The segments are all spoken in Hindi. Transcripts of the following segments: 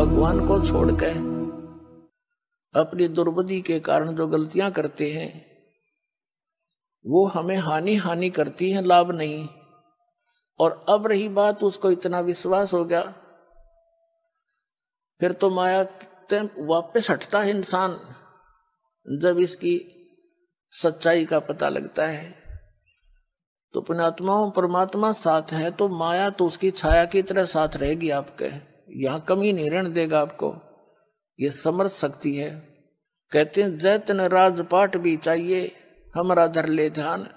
भगवान को छोड़ के अपनी दुर्बुद्धि के कारण जो गलतियां करते हैं वो हमें हानि करती है, लाभ नहीं। और अब रही बात, उसको इतना विश्वास हो गया, फिर तो माया वापस हटता है इंसान जब इसकी सच्चाई का पता लगता है। तो पुण्यात्माओं, परमात्मा साथ है तो माया तो उसकी छाया की तरह साथ रहेगी आपके, यहां कमी नहीं रहने देगा आपको। ये समर्थ शक्ति है। कहते हैं जैतन राजपाट भी चाहिए हमारा धर ले ध्यान।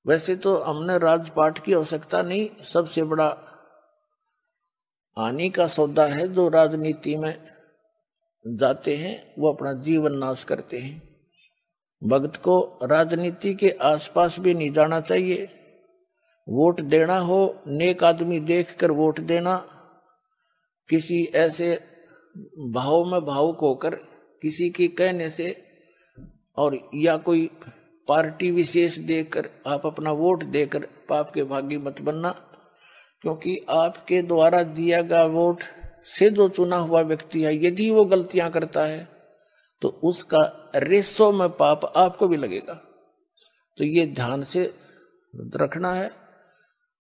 वैसे तो हमने राजपाट की आवश्यकता नहीं, सबसे बड़ा हानि का सौदा है जो राजनीति में जाते हैं, वो अपना जीवन नाश करते हैं। भक्त को राजनीति के आसपास भी नहीं जाना चाहिए। वोट देना हो, नेक आदमी देखकर वोट देना, किसी ऐसे भाव में भावुक होकर किसी के कहने से और या कोई पार्टी विशेष देकर आप अपना वोट देकर पाप के भागी मत बनना। क्योंकि आपके द्वारा दिया गया वोट से जो चुना हुआ व्यक्ति है, यदि वो गलतियां करता है तो उसका रेशो में पाप आपको भी लगेगा। तो ये ध्यान से रखना है,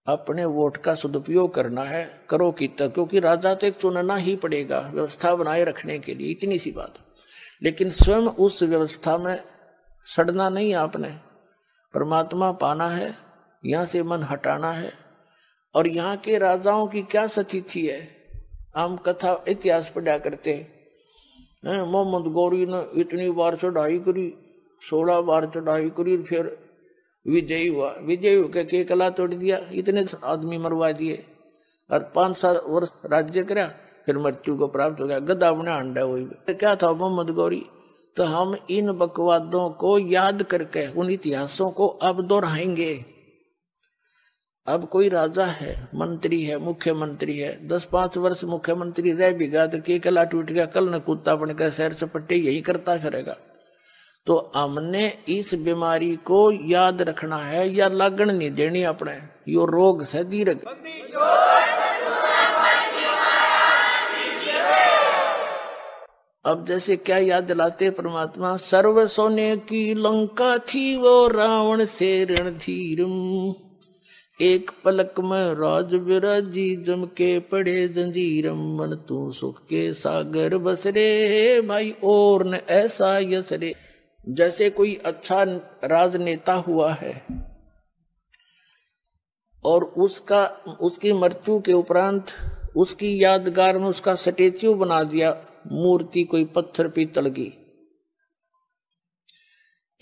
अपने वोट का सदुपयोग करना है, करो कि तक, क्योंकि राजा तो एक चुनना ही पड़ेगा व्यवस्था बनाए रखने के लिए, इतनी सी बात। लेकिन स्वयं उस व्यवस्था में सड़ना नहीं, आपने परमात्मा पाना है, यहां से मन हटाना है। और यहाँ के राजाओं की क्या स्थिति है, हम कथा इतिहास पढ़ा करते हैं। मोहम्मद गौरी ने इतनी बार चढ़ाई करी, 16 बार चढ़ाई करी, फिर विजयी हुआ, विजयी होकर के कला तोड़ दिया, इतने आदमी मरवा दिए और 5-7 वर्ष राज्य करा, फिर मृत्यु को प्राप्त हो गया, गधा बना अंडा। वही क्या था मोहम्मद गौरी। तो हम इन बकवादों को याद करके उन इतिहासों को अब दोहराएंगे। अब कोई राजा है, मंत्री है, मुख्यमंत्री है, 10-5 वर्ष मुख्यमंत्री रह भी गया तो के कला टूट गया, कल न कुत्ता बनकर सैर सपट्टे यही करता फिरेगा। तो हमने इस बीमारी को याद रखना है या लागण नहीं देनी अपने, यो रोग से दीर्घ। अब जैसे क्या याद दिलाते परमात्मा, सर्व सोने की लंका थी वो रावण से रणधीरम, एक पलक में राज विराजी जम के पड़े जंजीरम, मन तू सुख के सागर बसरे भाई और न ऐसा यसरे। जैसे कोई अच्छा राजनेता हुआ है और उसकी मृत्यु के उपरांत उसकी यादगार में उसका स्टेच्यू बना दिया, मूर्ति कोई पत्थर पीतल की।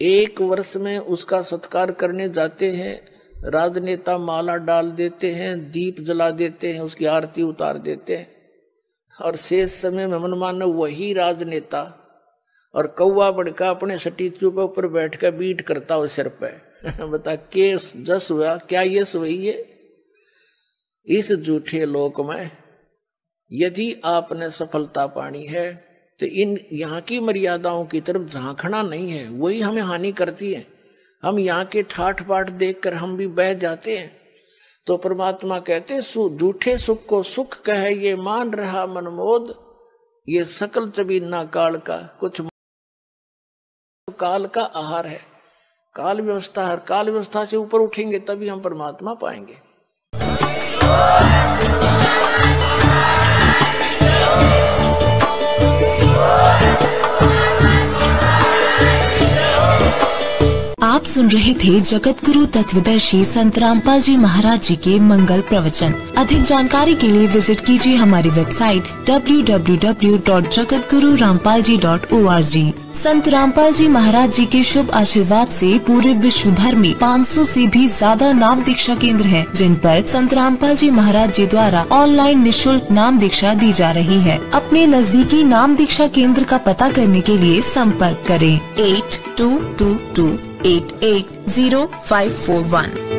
1 वर्ष में उसका सत्कार करने जाते हैं, राजनेता माला डाल देते हैं, दीप जला देते हैं, उसकी आरती उतार देते हैं, और शेष समय में मनमाना वही राजनेता और कौवा बड़का अपने स्टेच्यू के ऊपर बैठ कर बीट करता हो सिर पे। बता के जस हुआ, क्या ये सही है? इस झूठे लोक में यदि आपने सफलता पानी है तो इन यहाँ की मर्यादाओं की तरफ झांकना नहीं है, वही हमें हानि करती है। हम यहाँ के ठाठ बाट देखकर हम भी बह जाते हैं। तो परमात्मा कहते झूठे सुख को सुख कहे ये मान रहा मनमोद, ये सकल चबीना काल का, कुछ काल का आहार है, काल व्यवस्था। हर काल व्यवस्था से ऊपर उठेंगे तभी हम परमात्मा पाएंगे। आप सुन रहे थे जगत गुरु तत्वदर्शी संत रामपाल जी महाराज जी के मंगल प्रवचन। अधिक जानकारी के लिए विजिट कीजिए हमारी वेबसाइट www.jagatgururampalji.org। संत रामपाल जी महाराज जी के शुभ आशीर्वाद से पूरे विश्व भर में 500 से भी ज्यादा नाम दीक्षा केंद्र हैं, जिन पर संत रामपाल जी महाराज जी द्वारा ऑनलाइन निशुल्क नाम दीक्षा दी जा रही है। अपने नजदीकी नाम दीक्षा केंद्र का पता करने के लिए संपर्क करें 8222880541।